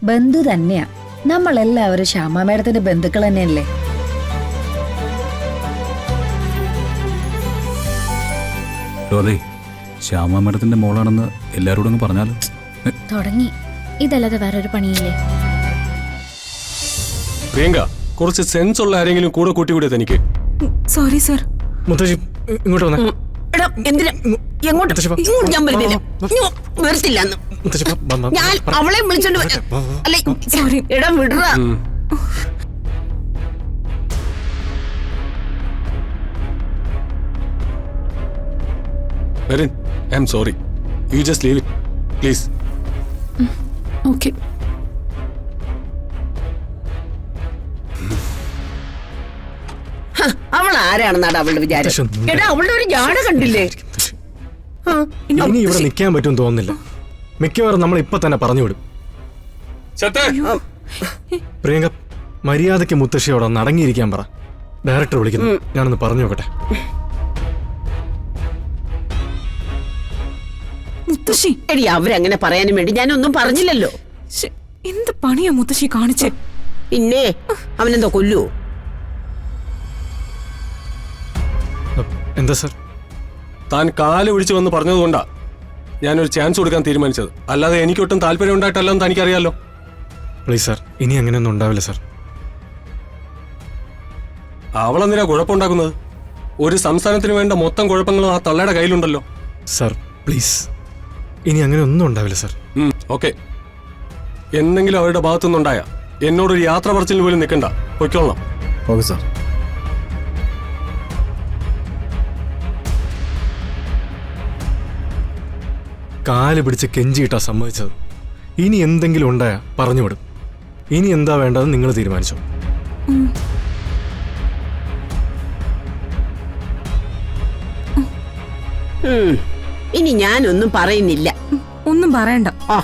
ബന്ധു തന്നെയാ. നമ്മളെല്ലാവരും ശ്യാമ മേഡത്തിന്റെ ബന്ധുക്കൾ തന്നെയല്ലേ? അതെ, ശ്യാമ മേഡത്തിന്റെ മോളാണെന്ന് എല്ലാരോടും പറഞ്ഞാലോ? തുടങ്ങി. ഇതല്ലാതെ വേറൊരു പണിയില്ലേ? പ്രിയങ്ക, കുറച്ച് സെൻസ് ഉള്ള ആരെങ്കിലും കൂടെ കൂട്ടിക്കൂടിയ തനിക്ക്? Sorry sir. മുത്തശ്ശി ഇങ്ങോട്ട് വന്നേ. എടാ, എന്തിനാ ഇങ്ങോട്ട്? ഇങ്ങോട്ട് ഞാൻ വരുന്നില്ല. വരത്തില്ല. ഞാൻ അവളെ വിളിച്ചോണ്ട് അല്ലെ. സോറി. എടാ വിടറാ. വെരിൻ, I am sorry. You just leave it please. Okay. അവൾ ആരാണെന്നാണ് അവളുടെ വിചാരം? എടാ, അവളുടെ ഒരു ജാട കണ്ടില്ലേ? ഇനി ഇവിടെ നിൽക്കാൻ പറ്റും തോന്നുന്നില്ല. മിക്കവാറും നമ്മൾ ഇപ്പൊ തന്നെ പറഞ്ഞു വിടും. പ്രിയങ്ക, മര്യാദയ്ക്ക് മുത്തശ്ശിയോട് ഒന്ന് അടങ്ങിയിരിക്കാൻ പറ. ഡയറക്ടർ വിളിക്കുന്നു, ഞാനൊന്ന് പറഞ്ഞു നോക്കട്ടെ. മുത്തശ്ശി, എടി, അവരങ്ങനെ പറയാനും വേണ്ടി ഞാനൊന്നും പറഞ്ഞില്ലല്ലോ. എന്ത് പണിയാ മുത്തശ്ശി കാണിച്ചേ? പിന്നെ അവനെന്തോ കൊല്ലുവോ? എന്താ സർ? താൻ കാല് ഒഴിച്ചു വന്ന് പറഞ്ഞതുകൊണ്ടാ ഞാനൊരു ചാൻസ് കൊടുക്കാൻ തീരുമാനിച്ചത്. അല്ലാതെ എനിക്കൊട്ടും താല്പര്യം ഉണ്ടായിട്ടല്ലെന്ന് തനിക്കറിയാലോ. പ്ലീസ് സർ, ഇനി അങ്ങനെയൊന്നും ഉണ്ടാവില്ല സർ. അവളെന്തിനാ കുഴപ്പമുണ്ടാക്കുന്നത്? ഒരു സംസ്ഥാനത്തിന് വേണ്ട മൊത്തം കുഴപ്പങ്ങളും ആ തള്ളയുടെ കയ്യിലുണ്ടല്ലോ. സർ പ്ലീസ്, ഇനി അങ്ങനെ ഒന്നും ഉണ്ടാവില്ല സർ. ഓക്കെ, എന്തെങ്കിലും അവരുടെ ഭാഗത്തുനിന്നുണ്ടായ എന്നോടൊരു യാത്ര പറച്ചിൽ പോലും നിൽക്കണ്ട, പൊയ്ക്കോളണം. Okay sir. കാല് പിടിച്ച് കെഞ്ചിയിട്ടാ സമ്മതിച്ചത്. ഇനി എന്തെങ്കിലും ഉണ്ടായാ പറഞ്ഞു വിടും. ഇനി എന്താ വേണ്ടതെന്ന് നിങ്ങൾ തീരുമാനിച്ചോ. ഇനി ഞാനൊന്നും പറയുന്നില്ല. ഒന്നും പറയണ്ട. ആ,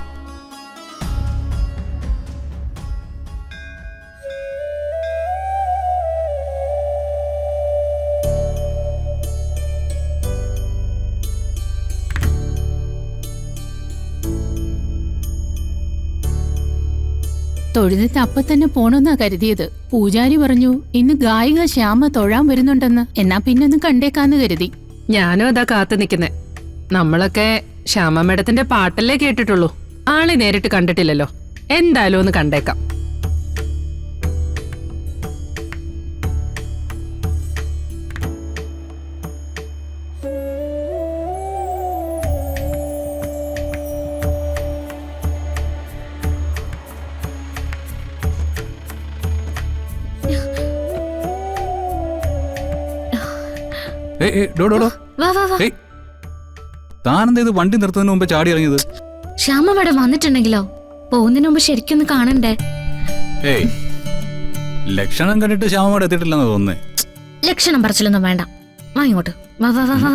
തൊഴുതിട്ട് അപ്പൊ തന്നെ പോണെന്നാ കരുതിയത്. പൂജാരി പറഞ്ഞു ഇന്ന് ഗായിക ശ്യാമ തൊഴാൻ വരുന്നുണ്ടെന്ന്. എന്നാ പിന്നൊന്ന് കണ്ടേക്കാന്ന് കരുതി. ഞാനും അതാ കാത്തു നിൽക്കുന്നെ. നമ്മളൊക്കെ ശ്യാമ മേഡത്തിന്റെ പാട്ടല്ലേ കേട്ടിട്ടുള്ളൂ, ആളെ നേരിട്ട് കണ്ടിട്ടില്ലല്ലോ. എന്തായാലും ഒന്ന് കണ്ടേക്കാം. താനെന്താ ഇത് വണ്ടി നിർത്തുന്നതിന് മുമ്പ് ചാടി ഇറങ്ങിയത്? ശ്യാമ മേഡം വന്നിട്ടുണ്ടെങ്കിലോ? പോകുന്നതിന് മുമ്പ് ശരിക്കൊന്ന് കാണണ്ടേ? ഏയ്, ലക്ഷണം കണ്ടിട്ട് ശ്യാമ എത്തിയിട്ടില്ലെന്ന് തോന്നുന്നേ. ലക്ഷണം പറച്ചിലൊന്നും വേണ്ട. വാ ഇങ്ങോട്ട്. വാ വാ വാ വാ.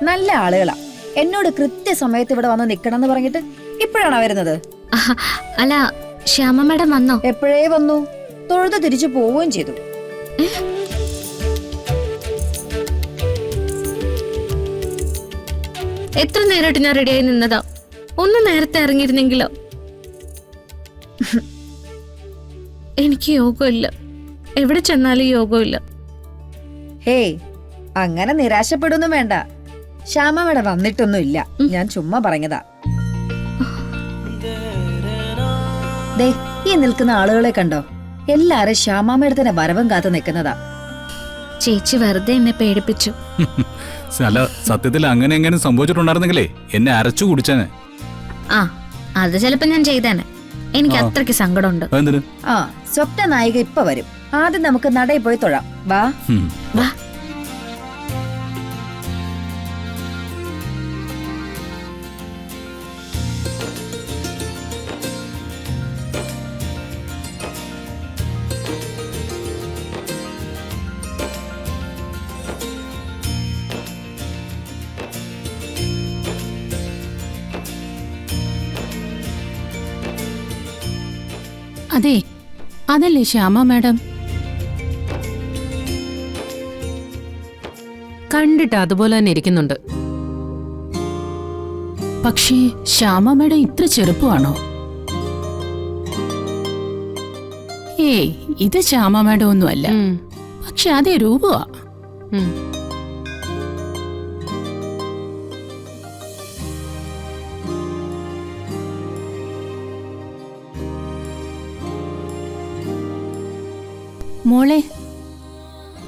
നല്ല ആളുകളാ. എന്നോട് കൃത്യസമയത്ത് ഇവിടെ വന്ന് നിക്കണം എന്ന് പറഞ്ഞിട്ട് ഇപ്പോഴാണോ വരുന്നത്? അല്ല, ശ്യാമ മേഡം വന്നോ? എപ്പോഴേ വന്നു. തൊഴുത് തിരിച്ചു പോവുകയും ചെയ്തു. എത്ര നേരമായിട്ട് ഞാൻ റെഡിയായി നിന്നതാ. ഒന്ന് നേരത്തെ ഇറങ്ങിയിരുന്നെങ്കിലോ? എനിക്ക് യോഗമില്ല. എവിടെ ചെന്നാലും യോഗമില്ല. ഹേയ്, അങ്ങനെ നിരാശപ്പെടുന്നു വേണ്ട. ശ്യാമ മേഡം വന്നിട്ടൊന്നുമില്ല, ഞാൻ ചുമ്മാ പറഞ്ഞതാ. ദേ, ഈ നിൽക്കുന്ന ആളുകളെ കണ്ടോ? എല്ലാരും ശ്യാമ മേഡത്തിന്റെ വരവും കാത്തു നിൽക്കുന്നതാ. ചേച്ചി വെറുതെ എന്നെ പേടിപ്പിച്ചു. അല്ല, സത്യത്തിൽ അങ്ങനെ എങ്ങനെ സംഭവിച്ചിട്ടുണ്ടായിരുന്നെങ്കിലേ എന്നെ അരച്ചു കുടിച്ചേനെ. ആ, അത് ചിലപ്പോ ഞാൻ ചെയ്തേനെ. എനിക്ക് അത്രയ്ക്ക് സങ്കടമുണ്ട്. ആ, സ്വപ്ന നായിക ഇപ്പൊ വരും. ആദ്യം നമുക്ക് നടയിൽ പോയി തൊഴാം. വാ വാ. അതെ, അതല്ലേ ശ്യാമ മാഡം. കണ്ടിട്ട് അതുപോലെ തന്നെ ഇരിക്കുന്നുണ്ട്. പക്ഷേ ശ്യാമ മാഡം ഇത്ര ചെറുപ്പമാണോ? ഏയ്, ഇത് ശ്യാമ മാഡം ഒന്നുമല്ല. ഉം, പക്ഷെ അതേ രൂപമാ. ഉം.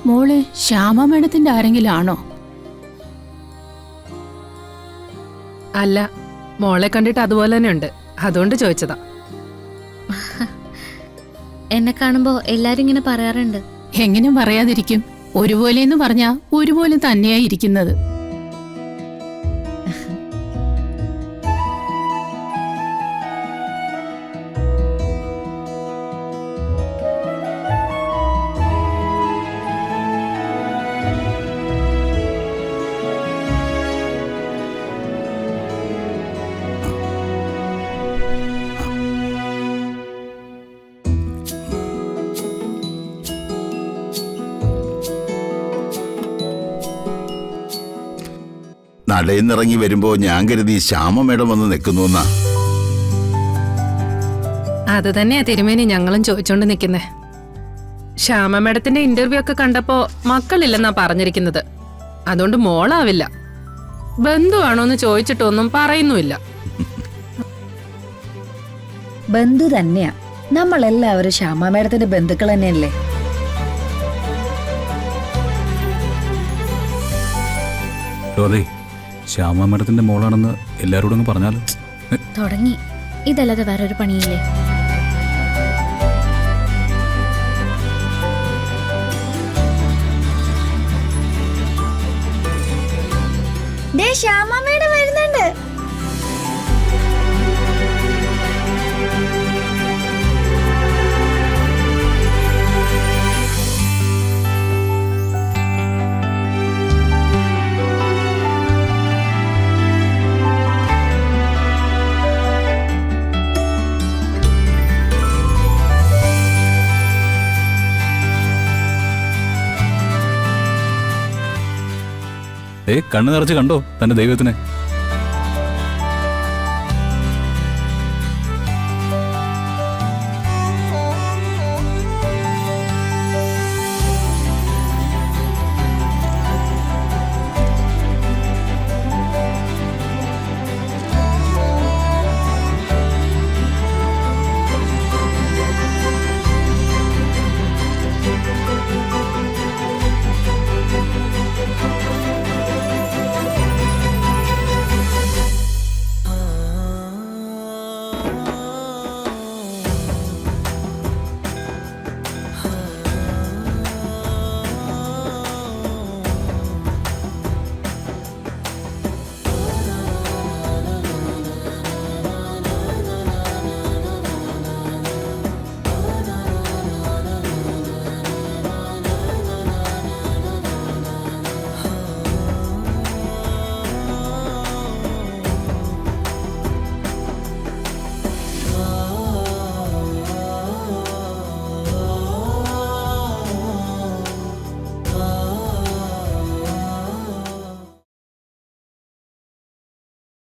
മോളെ ശ്യാമ മാഡത്തിന്റെ ആരെങ്കിലും ആണോ? അല്ല, മോളെ കണ്ടിട്ട് അതുപോലെ തന്നെ ഉണ്ട്, അതുകൊണ്ട് ചോദിച്ചതാ. എന്നെ കാണുമ്പോ എല്ലാരും ഇങ്ങനെ പറയാറുണ്ട്. എങ്ങനെ പറയാതിരിക്കും? ഒരുപോലെന്ന് പറഞ്ഞാ ഒരുപോലെ തന്നെയായി ഇരിക്കുന്നത്. നടയിന്നിറങ്ങി വരുമ്പോ ഞാൻ കരുതി ശ്യാമ മേഡം വന്ന് നിൽക്കുന്നു എന്നാ. അത് തന്നെയാ തിരുമേനി ഞങ്ങളും ചോദിച്ചോണ്ട് നിൽക്കുന്നേ. ശ്യാമ മേഡത്തിന്റെ ഇന്റർവ്യൂ ഒക്കെ കണ്ടപ്പോ മക്കളില്ലെന്നാ പറഞ്ഞിരിക്കുന്നത്. അതുകൊണ്ട് മോളാവില്ല. ബന്ധുവാണോന്ന് ചോദിച്ചിട്ടൊന്നും പറയുന്നുമില്ല. ബന്ധു തന്നെയാ. നമ്മളെല്ലാവരും ശ്യാമ മേഡത്തിന്റെ ബന്ധുക്കൾ തന്നെയല്ലേ? അതെ, ശ്യാമ മേഡത്തിന്റെ മോളാണെന്ന് എല്ലാരോടും അങ്ങ് പറഞ്ഞാലോ? തുടങ്ങി. ഇതല്ലാതെ വേറൊരു പണിയില്ലേ? ശ്യാമ മേഡം വരുന്നുണ്ട്. കണ്ണു നിറച്ച് കണ്ടോ തന്റെ ദൈവത്തിനെ?